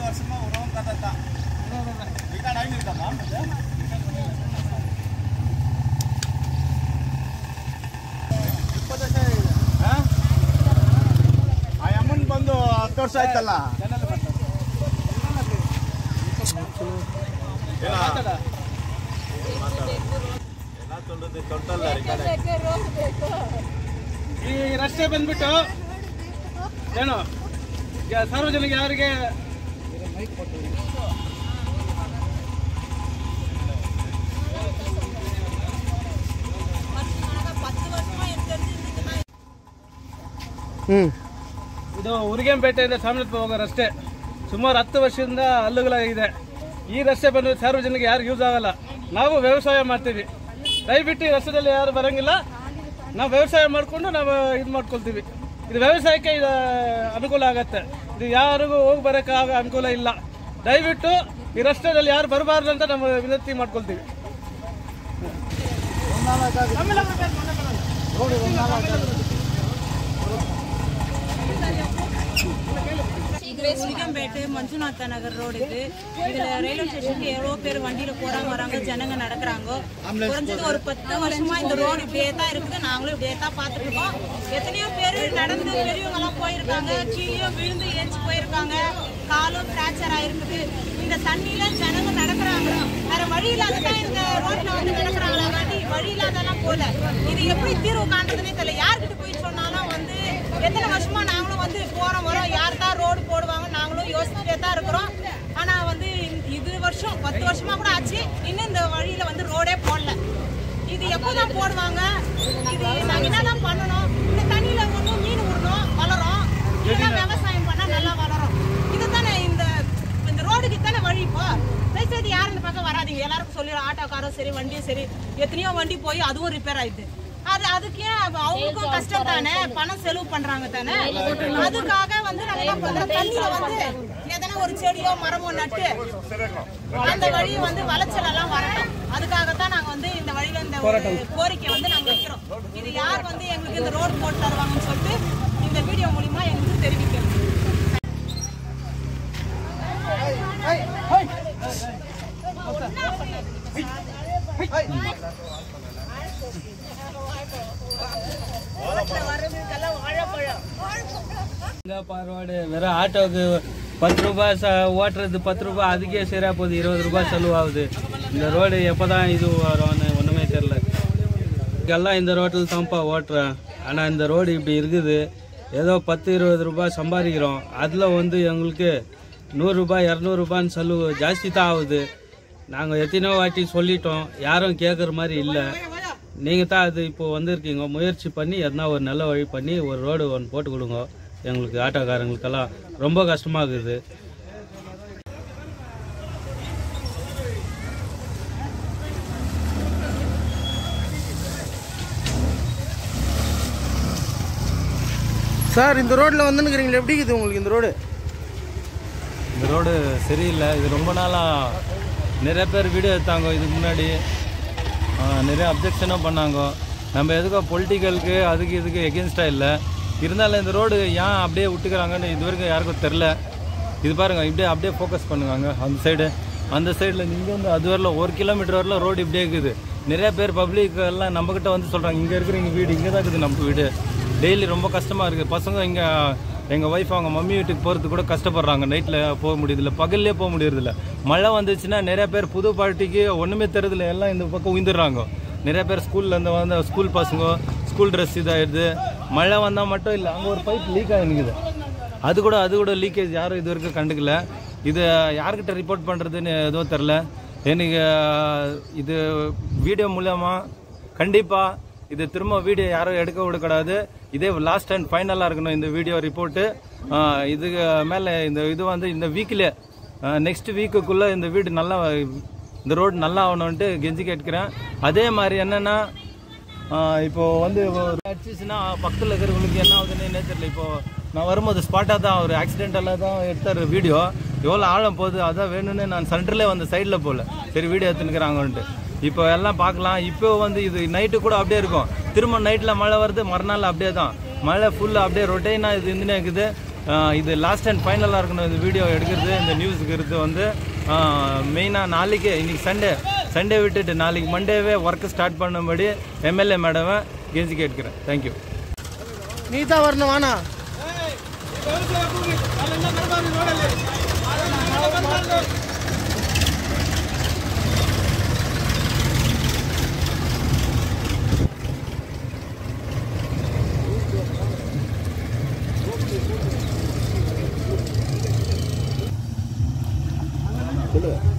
வருஷமா உறவும் கதை தான். ಅಮ್ಮನ್ ಬಂದು 10 ವರ್ಷ ಆಯ್ತಲ್ಲ. ಈ ರಸ್ತೆ ಬಂದ್ಬಿಟ್ಟು ಏನು ಸಾರ್ವಜನಿಕ ಯಾರಿಗೆ ಇದು ಉರಿಗೆಂಪೇಟೆಯಿಂದ ಸಾಮನಪ್ಪ ಹೋಗೋ ರಸ್ತೆ ಸುಮಾರು 10 ವರ್ಷದಿಂದ ಹಲ್ಲುಗಳಾಗಿದೆ. ಈ ರಸ್ತೆ ಬಂದು ಸಾರ್ವಜನಿಕ ಯಾರು ಯೂಸ್ ಆಗಲ್ಲ. ನಾವು ವ್ಯವಸಾಯ ಮಾಡ್ತೀವಿ. ದಯವಿಟ್ಟು ಈ ರಸ್ತೆಯಲ್ಲಿ ಯಾರು ಬರಂಗಿಲ್ಲ. ನಾವು ವ್ಯವಸಾಯ ಮಾಡಿಕೊಂಡು ನಾವು ಇದು ಮಾಡ್ಕೊಳ್ತೀವಿ. ಇದು ವ್ಯವಸಾಯಕ್ಕೆ ಇದು ಅನುಕೂಲ ಆಗತ್ತೆ. ಇದು ಯಾರಿಗೂ ಹೋಗಿ ಬರೋಕ್ಕೆ ಅನುಕೂಲ ಇಲ್ಲ. ದಯವಿಟ್ಟು ಈ ರಸ್ತೆಯಲ್ಲಿ ಯಾರು ಬರಬಾರ್ದು ಅಂತ ನಾವು ವಿನಂತಿ ಮಾಡ್ಕೊಳ್ತೀವಿ. உரிகம்பேட்டு மஞ்சுநாத் நகர் ரோடு இது. இதுல ரயில்வே ஸ்டேஷனுக்கு எவ்வளோ பேர் வண்டியில போறாங்க வராங்க, ஜனங்க நடக்கிறாங்க. குறைஞ்சது ஒரு 10 வருஷமா இந்த ரோடு இப்படியே தான் இருக்குது. நாங்களும் இப்படியே தான் பார்த்துட்டு இருக்கோம். எத்தனையோ பேர் நடந்து பெரியவங்க எல்லாம் போயிருக்காங்க, கீழே விழுந்து ஏஞ்சி போயிருக்காங்க, காலும் பிராக்சர் ஆயிருக்குது. இந்த தண்ணியில ஜனங்க நடக்கிறாங்க. வேற வழி இல்லாததான் இந்த ரோட்ல வந்து நடக்கிறாங்களா காட்டி வழி இல்லாதெல்லாம் போல. இது எப்படி தீர்வு காண்றதுன்னே தெரியல. யார்கிட்ட போய் சொன்னாலும் வந்து எத்தனை வருஷமா நாங்களும் வந்து போறோம் வரோம், யார் தான் ரோடு போடுவாங்க நாங்களும் யோசிச்சுட்டே தான் இருக்கிறோம். ஆனா வந்து இது வருஷம் 10 வருஷமா கூட ஆச்சு, இன்னும் இந்த வழியில வந்து ரோடே போடல. இது எப்போதான் போடுவாங்க? இது நாங்க என்னதான் பண்ணணும்? இந்த தண்ணியில ஒன்றும் மீன் விடணும், வளரும். இதெல்லாம் விவசாயம் பண்ணா நல்லா வளரும். இதுதானே இந்த ரோடுக்கு தானே வழி. இப்போ தயவுசெய்து யாரும் இந்த பக்கம் வராதிங்க. எல்லாருக்கும் சொல்லிடுறோம். ஆட்டோக்காரும் சரி, வண்டியும் சரி, எத்தனையோ வண்டி போய் அதுவும் ரிப்பேர் ஆயிடுது. அதுக்கே அவங்களுக்கும் கஷ்டம் தானே, பணம் செலவு பண்றாங்க தானே. அதுக்காக வந்து நாங்க என்ன பண்றோம், தண்ணியில வந்து எதனா ஒரு செடியோ மரமோ நட்டு அந்த வழியை வந்து விளைச்சல் எல்லாம் வரணும். அதுக்காகத்தான் நாங்க வந்து இந்த வழியில இந்த கோரிக்கை வந்து நாங்க வைக்கிறோம். இது யார் வந்து எங்களுக்கு இந்த ரோடு போட்டு தருவாங்கன்னு சொல்லிட்டு இந்த வீடியோ மூலியமா எங்களுக்கு தெரிவிக்கிறோம். பார்வாடு வெறும் ஆட்டோவுக்கு 10 ரூபாய் ஓட்டுறது 10 ரூபாய், அதுக்கே சரியா போகுது. 20 ரூபாய் செலவாகுது. இந்த ரோடு எப்போதான் இது வரும்னு ஒன்றுமே தெரில. இங்கெல்லாம் இந்த ரோட்டில் தான்ப்பா ஓட்டுறேன். ஆனால் இந்த ரோடு இப்படி இருக்குது. ஏதோ 10-20 ரூபாய் சம்பாதிக்கிறோம். அதில் வந்து எங்களுக்கு 100 ரூபாய் 200 ரூபான்னு செலவு ஜாஸ்தி தான் ஆகுது. நாங்கள் எத்தனையோ வாட்டி சொல்லிட்டோம், யாரும் கேட்குற மாதிரி இல்லை. நீங்கள் தான் அது இப்போ வந்திருக்கீங்க, முயற்சி பண்ணி எதனா ஒரு நல்ல வழி பண்ணி ஒரு ரோடு ஒன்று போட்டு கொடுங்க. எங்களுக்கு ஆட்டோக்காரங்களுக்கெல்லாம் ரொம்ப கஷ்டமாகுது. சார், இந்த ரோட்டில் வந்துன்னுக்கிறீங்களா? எப்படி இருக்குது உங்களுக்கு இந்த ரோடு? இந்த ரோடு சரியில்லை. இது ரொம்ப நாளாக நிறைய பேர் வீடியோ எடுத்தாங்க. இதுக்கு முன்னாடி நிறைய அப்ஜெக்ஷனும் பண்ணாங்க. நம்ம எதுக்கோ பொலிட்டிக்கலுக்கு அதுக்கு இதுக்கு எகென்ஸ்டாக இல்லை. இருந்தாலும் இந்த ரோடு ஏன் அப்படியே விட்டுக்கிறாங்கன்னு இது வரைக்கும் யாருக்கும் தெரில. இது பாருங்கள், இப்படியே அப்படியே ஃபோக்கஸ் பண்ணுவாங்க. அந்த சைடு அந்த சைடில் இங்கே வந்து அது வரலாம் 1 கிலோமீட்டர் வரலாம் ரோடு இப்படியே இருக்குது. நிறைய பேர் பப்ளிக் எல்லாம் நம்மக்கிட்ட வந்து சொல்கிறாங்க, இங்கே இருக்கிற எங்கள் வீடு இங்கே தான் இருக்குது நம்ம வீடு. டெய்லி ரொம்ப கஷ்டமாக இருக்குது. பசங்க இங்கே எங்கள் ஒய்ஃப் அவங்க மம்மி வீட்டுக்கு போகிறதுக்கு கூட கஷ்டப்படுறாங்க. நைட்டில் போக முடியுதில்ல, பகல்லே போக முடியறதில்ல. மழை வந்துச்சுன்னா நிறைய பேர் புது பார்ட்டிக்கு ஒன்றுமே தெரியுதில்ல, எல்லாம் இந்த பக்கம் உயிர்ந்துடுறாங்க. நிறைய பேர் ஸ்கூல்லேருந்து வந்து ஸ்கூல் பசங்க ஸ்கூல் ட்ரெஸ் இதாகிடுது. மழை வந்தால் மட்டும் இல்லை, அங்கே ஒரு பைப் லீக் ஆகிருக்குது. அது கூட லீக்கேஜ் யாரும் இது வரைக்கும் கண்டுக்கல. இது யார்கிட்ட ரிப்போர்ட் பண்ணுறதுன்னு எதுவும் தெரில. எனக்கு இது வீடியோ மூலமாக கண்டிப்பாக இது திரும்ப வீடியோ யாரும் எடுக்க விடக்கூடாது. இதே லாஸ்ட் அண்ட் ஃபைனலாக இருக்கணும் இந்த வீடியோ ரிப்போர்ட்டு. இதுக்கு மேலே இது வந்து இந்த வீக்கில் நெக்ஸ்ட் வீக்குக்குள்ளே இந்த வீடு நல்லா, இந்த ரோடு நல்லா ஆகணுன்ட்டு கெஞ்சி கேட்கிறேன். அதே மாதிரி என்னென்னா, இப்போது வந்து அடிச்சுன்னா பக்கத்தில் இருக்கிறவங்களுக்கு என்ன ஆகுதுன்னு தெரியல. இப்போது நான் வரும்போது ஸ்பாட்டாக தான் ஒரு ஆக்சிடென்டெல்லாம் தான் எடுத்தார் வீடியோ. எவ்வளோ ஆழம் போகுது, அதான் வேணும்னு நான் சென்டர்லேயே வந்து சைடில் போகல, சரி வீடியோ எடுத்துன்னுக்கிறாங்கன்ட்டு. இப்போ எல்லாம் பார்க்கலாம். இப்போ வந்து இது நைட்டு கூட அப்படியே இருக்கும். திரும்ப நைட்டில் மழை வருது, மறுநாள் அப்படியே தான் மழை ஃபுல்லாக அப்படியே ரொட்டேனாக இது இருந்துனே இருக்குது. இது லாஸ்ட் அண்ட் ஃபைனலாக இருக்கணும் இந்த வீடியோ எடுக்கிறது, இந்த நியூஸ் இருக்கிறது வந்து மெயினாக நாளைக்கு, இன்னைக்கு சண்டே விட்டுட்டு நாளைக்கு மண்டேவே ஒர்க்கு ஸ்டார்ட் பண்ணும்படி எம்எல்ஏ மேடமை கெஞ்சி கேட்கிறேன். தேங்க்யூ. நீ தான் வரணும் வானா. சொல்லு.